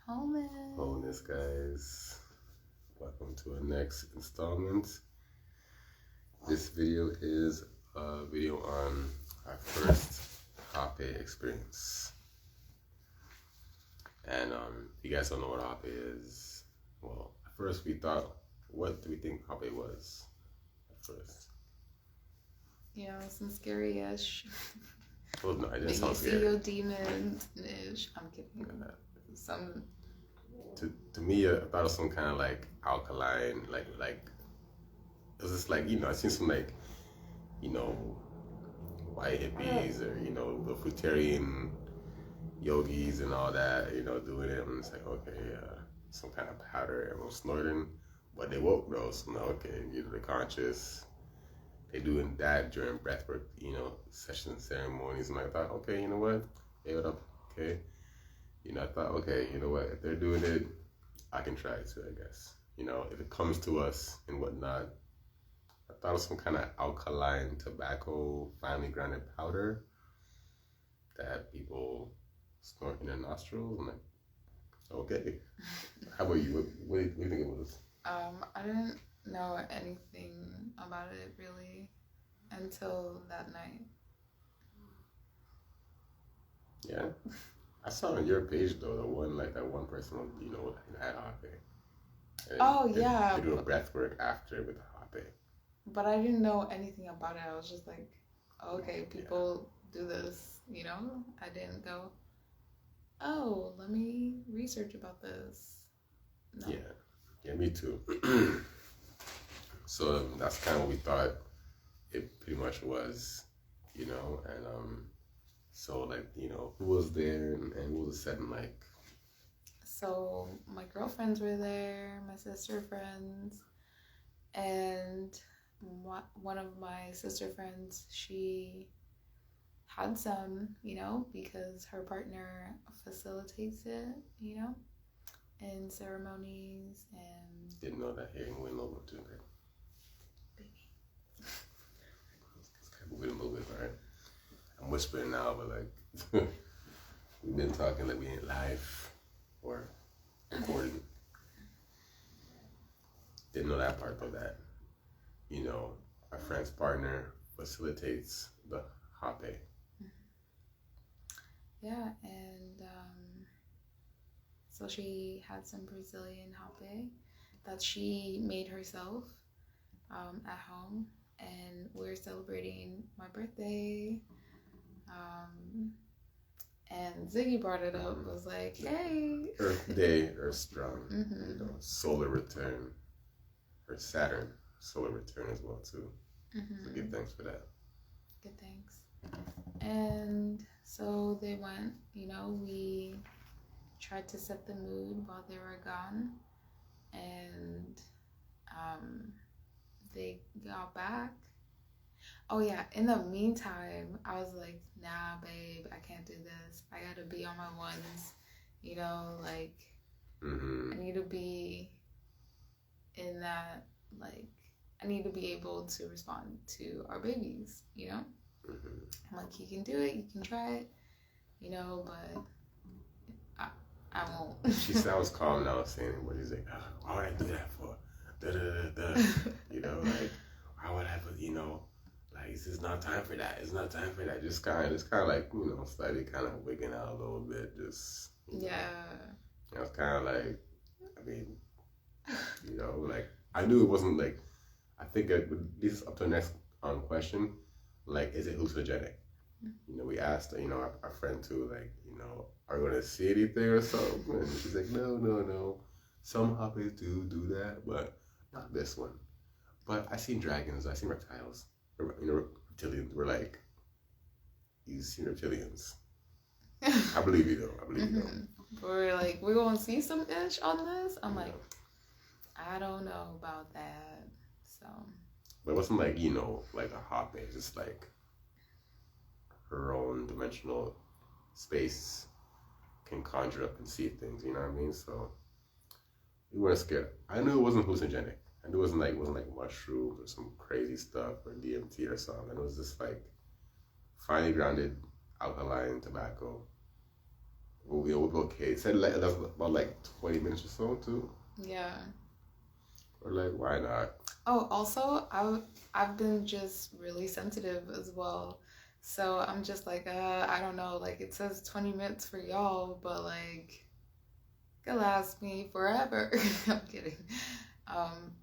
Wholeness, guys. Welcome to our next installment. This video is a video on our first Hapè experience. And if you guys don't know what Hapè is, well, at first we thought, what do we think Hapè was at first? Yeah, some scary-ish. Well, no, it didn't Maybe sound scary. CEO demon-ish. I'm kidding. Some. To me, I thought it was some kind of like alkaline, like it was just like, I seen some like, white hippies or the fruitarian yogis and all that, doing it. And it's like, okay, some kind of powder, everyone's snorting, but they woke though. So now, okay, they're conscious. They doing that during breathwork, session ceremonies, and I thought, okay, you know what, gave it up, okay. I thought, okay, you know what, if they're doing it, I can try it too, I guess. If it comes to us and whatnot, I thought it was some kind of alkaline tobacco, finely grounded powder that people snort in their nostrils. I'm like, okay. How about you? What do you think it was? I didn't know anything about it really until that night. Yeah. I saw on your page though, that one person, had Hapè. Yeah. They do a breath work after with Hapè. But I didn't know anything about it. I was just like, okay, people do this, I didn't go, oh, let me research about this. No. Yeah, me too. So that's kind of what we thought it pretty much was, and so like, who was there and what was the setting like? So my girlfriends were there, my sister friends, and one of my sister friends, she had some, because her partner facilitates it, in ceremonies and... Didn't know that hearing went over too bad. Let's kind of move it a little bit, all right? I'm whispering now, but like, we've been talking like we ain't live or recording. Didn't know that part though, that, our friend's partner facilitates the Hapè. Yeah, and so she had some Brazilian Hapè that she made herself at home, and we're celebrating my birthday. And Ziggy brought it up, was like, hey. Earth Day, Earth Strong, solar return, or Saturn, solar return as well too. So give thanks for that. Good thanks. And so they went, we tried to set the mood while they were gone, and they got back. Oh yeah, in the meantime, I was like, nah, babe, I can't do this. I gotta be on my ones, like, I need to be in that, like, I need to be able to respond to our babies, I'm like, you can do it, you can try it, but I won't. She sounds calm now saying it, but he's like, why would I do that for? Like, why would I put, like, this is not time for that. It's not time for that. Just kind of like, slightly kind of wigging out a little bit. Just, I was kind of like, I mean, like, I knew it wasn't like, I think this is up to the next question. Like, is it hallucinogenic? We asked, our friend too, like, are we going to see anything or something? And she's like, no. Some Hapès do that, but not this one. But I seen dragons, I seen reptiles. Reptilians. We're like, you seen reptilians. I believe you though. We're like, we're going to see some ish on this? I'm like, I don't know about that. So. But it wasn't like, like a Hapè, just like her own dimensional space can conjure up and see things, you know what I mean? So we weren't scared. I knew it wasn't hallucinogenic. I knew it wasn't like mushrooms or some crazy stuff or DMT or something. It was just like finely grounded alkaline tobacco. What we'll be okay. It said like that's about like 20 minutes or so too. Yeah. Or like, why not? Oh, also, I've been just really sensitive as well. So I'm just like, I don't know. Like it says 20 minutes for y'all, but like, it could last me forever. I'm kidding. Um,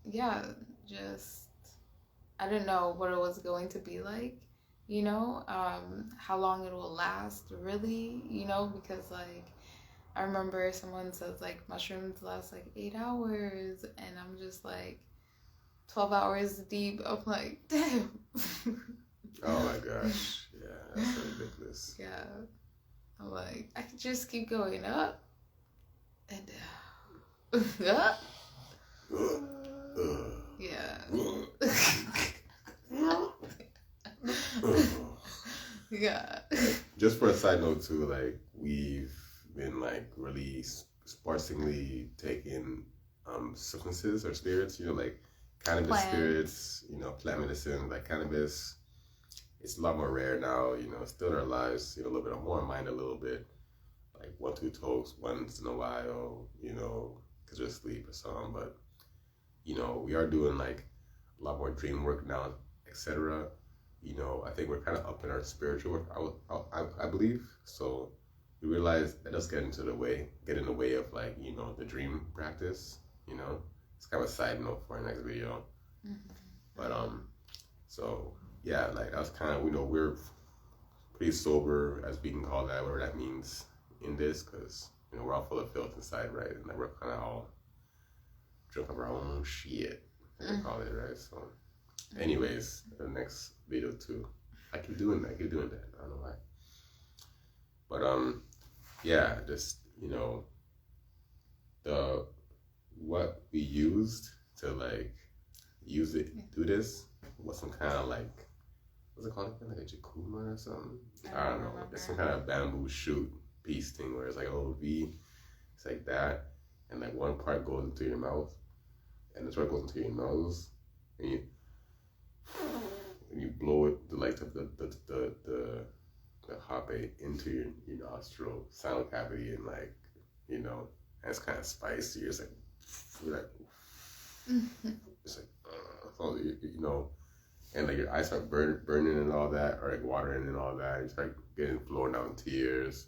yeah, just I didn't know what it was going to be like. How long it will last, really. Because like I remember someone says like mushrooms last like 8 hours, and I'm just like 12 hours deep. I'm like, damn. Oh my gosh. Yeah, that's so ridiculous. Yeah. I'm like, I could just keep going up and down. Up. Yeah. Yeah. Just for a side note too, like we've been like really sparsely taking substances or spirits, like cannabis spirits, plant medicine, like cannabis. It's a lot more rare now, still in our lives, a little bit more in mind a little bit. Like 1-2 tokes once in a while, because we're asleep or something. But, we are doing like a lot more dream work now, etc. I think we're kind of up in our spiritual work, I believe. So we realize that does get in the way of like, the dream practice, It's kind of a side note for our next video. Mm-hmm. But, so yeah, like that's kind of, we're pretty sober, as we can call that, whatever that means in this, because, we're all full of filth inside, right? And like we're kind of all drunk of our own shit, they call it, right? So anyways, the next video too. I keep doing that. I don't know why. But yeah, just the what we used to like use it, do this was some kind of like, what's it called again? Like a jacuma or something? I don't know. It's some kind of bamboo shoot piece thing where it's like a little V. It's like that, and like one part goes into your mouth, and the part goes into your nose, and you blow it like the hapè into your nostril, sound cavity, and like and it's kind of spicy. It's like it's like so and like your eyes start burning and all that, or like watering and all that. You start getting flowing down tears,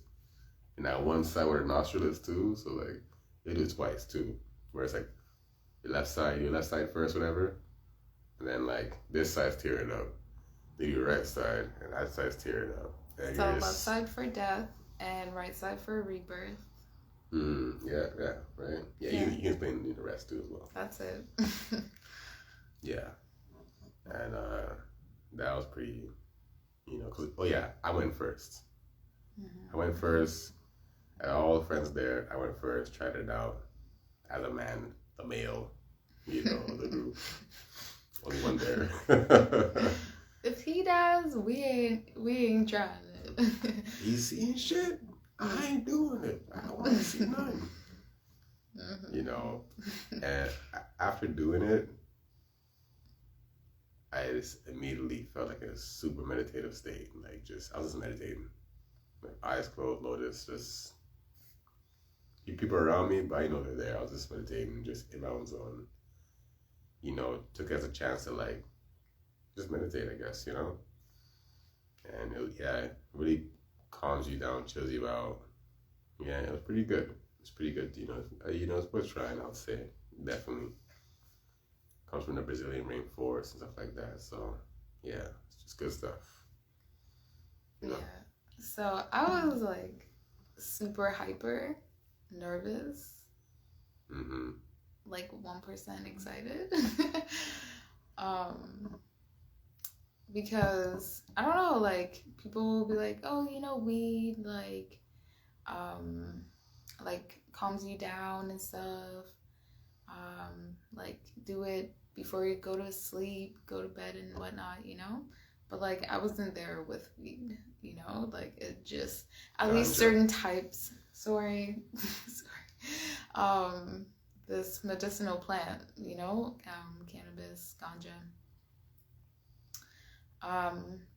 and that one side where the nostril is too. So like you do it twice too, where it's like your left side first, whatever. And then like this side's tearing up, then your right side, and that side's tearing up. And so left side for death and right side for rebirth. Yeah, right. Yeah, you can explain the rest too as well. That's it. Yeah, and that was pretty, cause I went first. Mm-hmm. I went first, and all the friends there. I went first, tried it out as a man, the male, of the group. Only one there. If he does, we ain't trying it. He's seeing shit. I ain't doing it. I don't want to see none. Mm-hmm. And after doing it, I just immediately felt like a super meditative state. Like I was just meditating, like eyes closed, lotus, just people around me, but I know they're there. I was just meditating, just in my own zone. Took it as a chance to like just meditate, I guess, And it really calms you down, chills you out. Yeah, it was pretty good. It's pretty good, it's worth trying, I would say. Definitely. Comes from the Brazilian rainforest and stuff like that. So, yeah, it's just good stuff. Yeah. So I was like super hyper nervous. Mm-hmm. Like 1% excited. Because I don't know, like people will be like, oh, weed like calms you down and stuff. Like do it before you go to sleep, go to bed and whatnot, But like I wasn't there with weed, like it just at least certain types. Sorry. This medicinal plant, cannabis, ganja,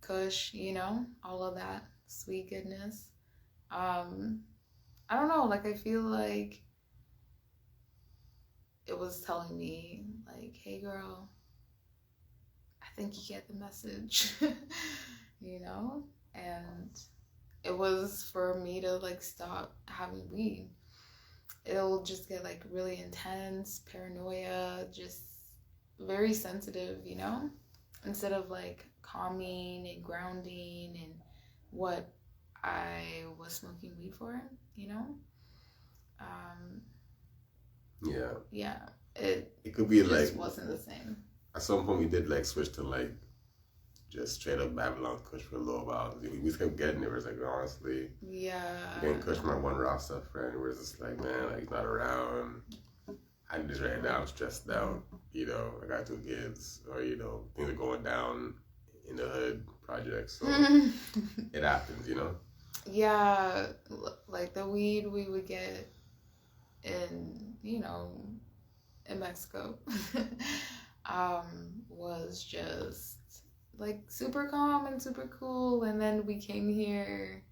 kush, all of that sweet goodness. I don't know, like I feel like it was telling me like, hey girl, I think you get the message. You know? And it was for me to like stop having weed. It'll just get like really intense, paranoia, just very sensitive, you know? Instead of like calming and grounding and what I was smoking weed for, you know? Yeah. Yeah. It could be just like wasn't the same. At some point we did like switch to like just straight up Babylon Kush for a little while. We just kept getting it. It was like, honestly, getting Kush from my one Rasta friend. We're just like, man, like he's not around. I just right now I'm stressed out. You know, I got 2 kids, or you know, things are going down in the hood projects. So it happens, you know. Yeah, like the weed we would get in, you know, in Mexico, was just like super calm and super cool. And then we came here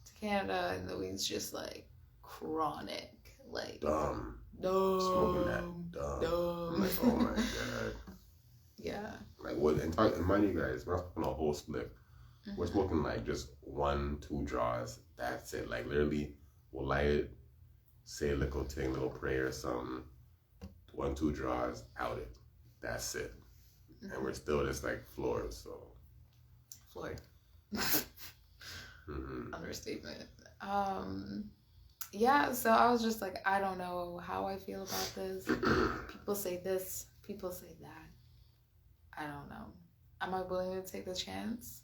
to Canada, and the weed's just like chronic, like Dumb. dumb, Smoking that dumb. Like, oh my god. Yeah. Like what? And mind you guys, we're not smoking a whole split. Mm-hmm. We're smoking like just 1-2 draws. That's it. Like literally, we'll light it, say a little thing, little prayer or something. 1-2 draws, out it. That's it. Mm-hmm. And we're still just like floored. So floored. Understatement. Yeah, so I was just like, I don't know how I feel about this. People say this, people say that. I don't know. Am I willing to take the chance?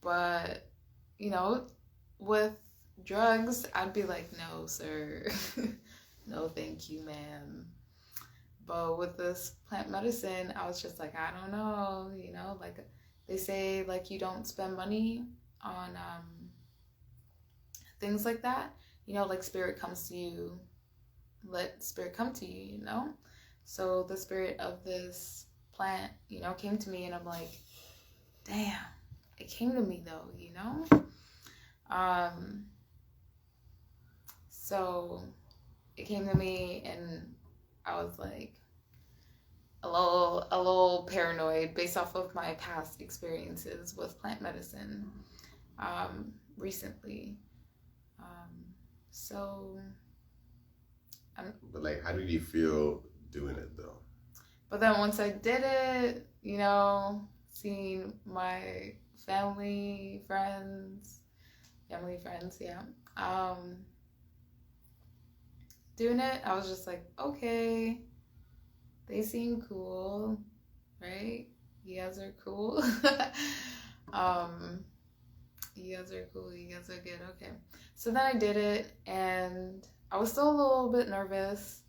But, you know, with drugs, I'd be like, no, sir. No, thank you, ma'am. But with this plant medicine, I was just like, I don't know, you know, like they say, like, you don't spend money on things like that, you know, like spirit comes to you, let spirit come to you, you know? So the spirit of this plant, you know, came to me, and I'm like, damn, it came to me though, you know? So it came to me, and I was like a little paranoid based off of my past experiences with plant medicine recently. But like, how did you feel doing it though? But then once I did it, you know, seeing my family friends, yeah, doing it, I was just like, okay, they seem cool, right? You guys are cool. You guys are cool. You guys are good. Okay. So then I did it, and I was still a little bit nervous.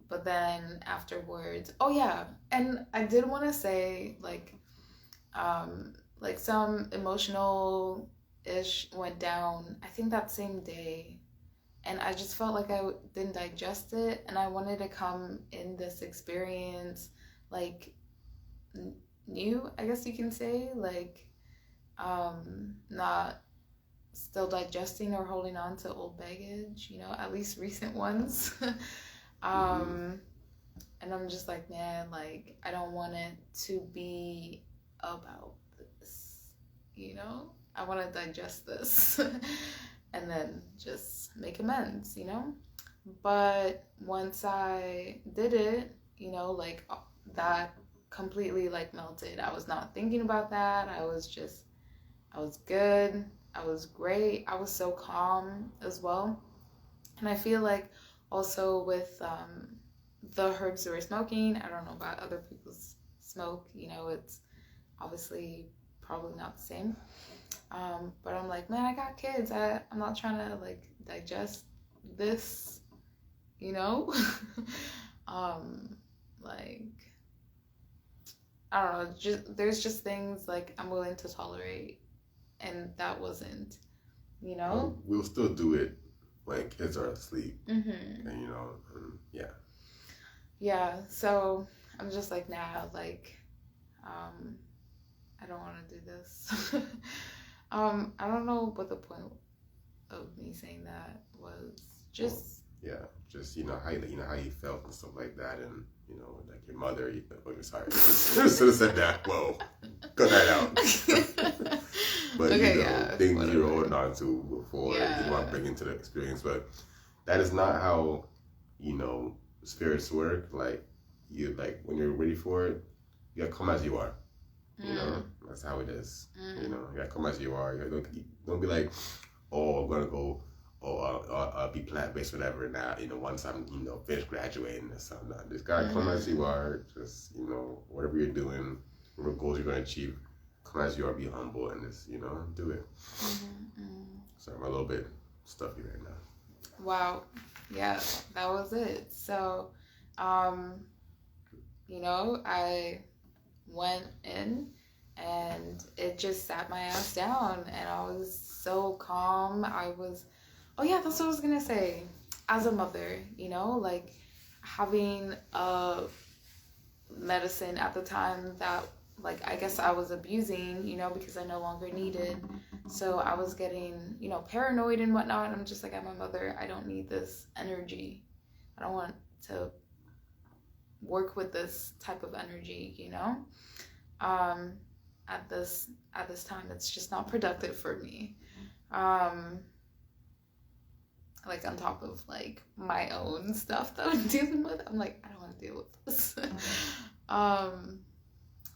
But then afterwards, oh yeah, and I did want to say like some emotional ish went down, I think that same day. And I just felt like I didn't digest it, and I wanted to come in this experience like new, I guess you can say, like not still digesting or holding on to old baggage, you know, at least recent ones. And I'm just like, man, like I don't want it to be about this, you know? I want to digest this and then just make amends, you know? But once I did it, you know, like that completely like melted. I was not thinking about that. I was good. I was great. I was so calm as well. And I feel like also with the herbs that we're smoking, I don't know about other people's smoke, you know, it's obviously probably not the same. But I'm like, man, I got kids. I'm not trying to like digest this, you know? Like, I don't know, there's just things like I'm willing to tolerate, and that wasn't, you know? We'll still do it when kids are asleep. Mm-hmm. And, you know, yeah. Yeah, so I'm just like, nah, like, I don't want to do this. I don't know what the point of me saying that was. Just just how you felt and stuff like that, and like your mother. Sorry, should have said that. Whoa, cut that out. But things whatever. You're holding on to before you want to bring into the experience, but that is not how spirits work. Like when you're ready for it, you gotta come as you are. That's how it is. You gotta come as you are. Don't be like, oh, I'm gonna go, I'll be plant-based, whatever. Now, once I'm, finished graduating or something. Just gotta come as you are. Just, whatever you're doing, whatever goals you're gonna achieve, come as you are. Be humble and just, do it. So I'm a little bit stuffy right now. Wow. Yeah, that was it. So, I went in and it just sat my ass down and I was so calm. That's what I was gonna say. As a mother, like having a medicine at the time that like I guess I was abusing, because I no longer needed. So I was getting, paranoid and whatnot. And I'm just like, I'm a mother. I don't need this energy. I don't want to work with this type of energy, at this time. It's just not productive for me. Like on top of like my own stuff that I'm dealing with, I'm like, I don't want to deal with this.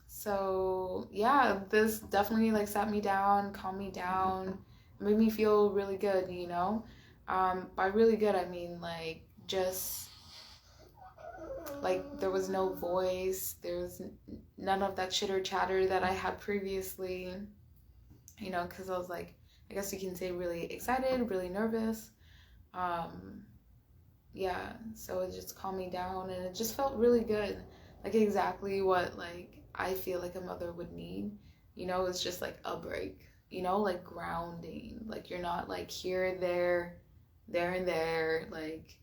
So yeah, this definitely like sat me down, calmed me down, made me feel really good, by really good I mean like just like there was no voice, there was none of that chitter chatter that I had previously, because I was like, I guess you can say really excited, really nervous. So it just calmed me down and it just felt really good, like exactly what like I feel like a mother would need. It's just like a break, like grounding, like you're not like here, there and there, like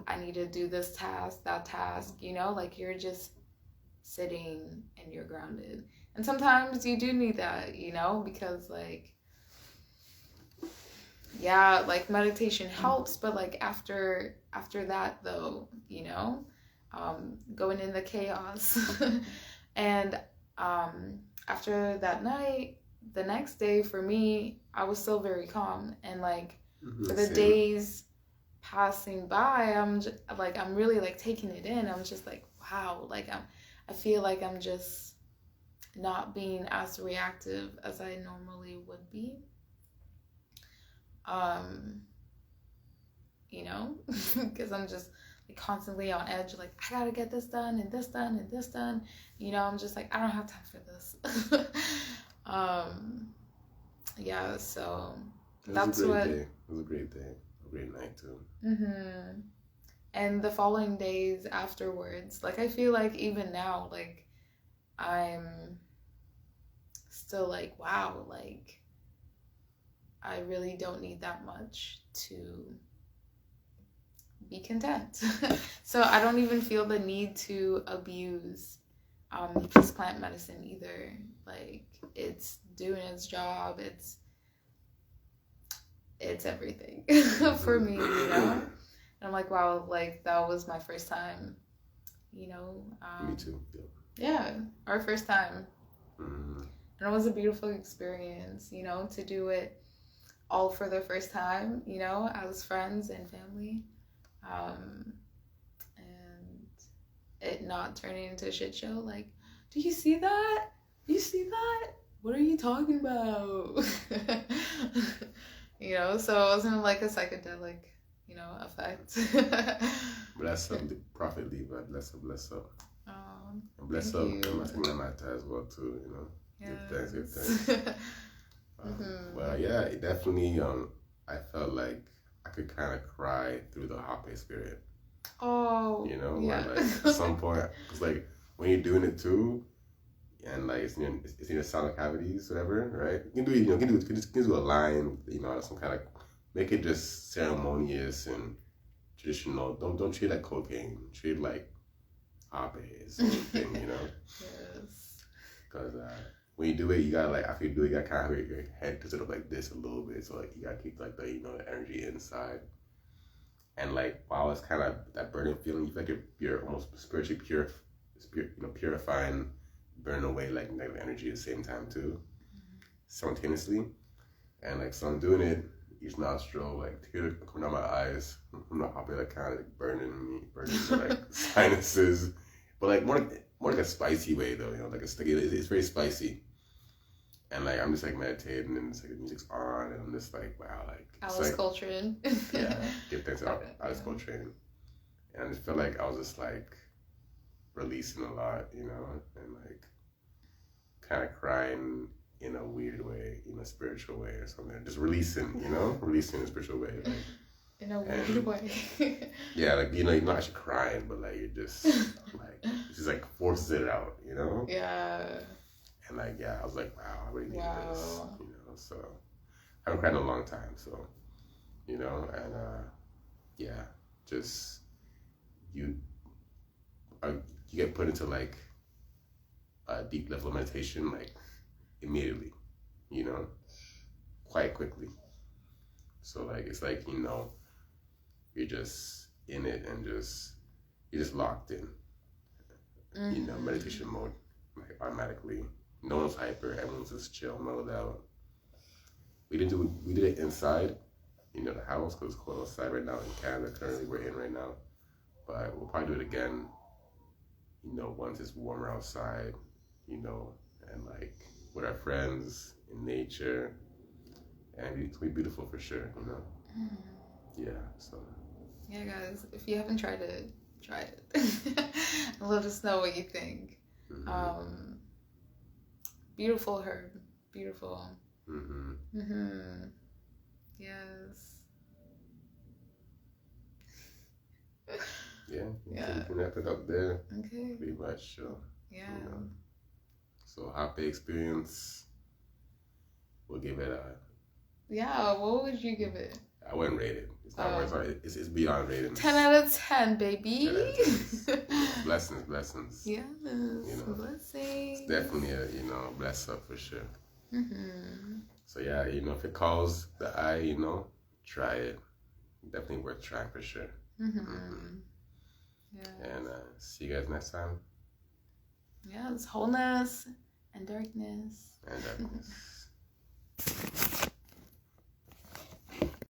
I need to do this task, that task, like you're just sitting and you're grounded. And sometimes you do need that, because like like meditation helps, but like after that though, going in the chaos and after that night, the next day for me, I was still very calm, and like for the days passing by, I'm just, like I'm really like taking it in. I'm just like, wow, like I feel like I'm just not being as reactive as I normally would be. Because I'm just like constantly on edge, like I gotta get this done and this done and this done. I'm just like, I don't have time for this. So that's what. It was a great day, a great night too. And the following days afterwards, like I feel like even now, like I'm still like, wow, like I really don't need that much to be content. So I don't even feel the need to abuse this plant medicine either. Like it's doing its job. It's everything for me, And I'm like, wow, like that was my first time, Me too. Yeah, our first time. And it was a beautiful experience, to do it all for the first time, as friends and family. And it not turning into a shit show. Like, do you see that? You see that? What are you talking about? So it wasn't like a psychedelic, effect. Bless up, the prophet Levi. Bless up. And bless up, Mata as well too. Yes. Give thanks. But yeah, it definitely. I felt like I could kind of cry through the Hapè spirit. Oh. Where like at some point, it's like when you're doing it too, and like it's in your sonic cavities, whatever, right? You can do you can do a line, some kind of make it just ceremonious and traditional. Don't treat it like cocaine. Treat it like Hapè is the thing, Yes. Because when you do it, you gotta like after you do it, you gotta kind of have your head tilted up like this a little bit, so like you gotta keep like the the energy inside. And like while it's kind of that burning feeling, you feel like you're almost spiritually purifying, burning away like negative energy at the same time too, simultaneously. And like so I'm doing it, each nostril, like tears coming down my eyes. I'm not happy, like kind of like burning like sinuses, but like more like a spicy way though, like it's very spicy. And like I'm just like meditating, and it's like the music's on, and I'm just like, wow, like Alice Coltrane. Yeah, give thanks to Alice Coltrane. And I just felt like I was just like releasing a lot, and like kind of crying in a weird way, in a spiritual way or something. Just releasing, releasing in a spiritual way, like in a weird way. Yeah, like you're not actually crying, but like you're just like it just like forces it out, Yeah. And like, yeah, I was like, wow, I really need this, so I haven't cried in a long time, so, and, yeah, just, you get put into, like, a deep level of meditation, like, immediately, quite quickly. So, like, it's like, you're just in it and you're just locked in, meditation mode, like, automatically. No one's hyper, everyone's just chill, mellowed out. We did it inside, the house, because it's cold outside right now in Canada. Currently, we're in right now, but we'll probably do it again. Once it's warmer outside, and like with our friends in nature, and it'll be beautiful for sure. Yeah. So. Yeah, guys, if you haven't tried it, try it. And let us know what you think. Mm-hmm. Beautiful herb. Beautiful. Yes. Yeah. We can wrap it up there. Okay. Pretty much. So, yeah. So Hapè experience, we'll give it a. Yeah. What would you give it? I wouldn't rate it. It's not worth. It's beyond rating. 10 out of 10, baby. 10 out of 10. Blessings. Yes. Blessings. It's definitely a bless up for sure. So yeah, if it calls the eye, try it. Definitely worth trying for sure. Yeah. And see you guys next time. Yes, wholeness and darkness. And darkness.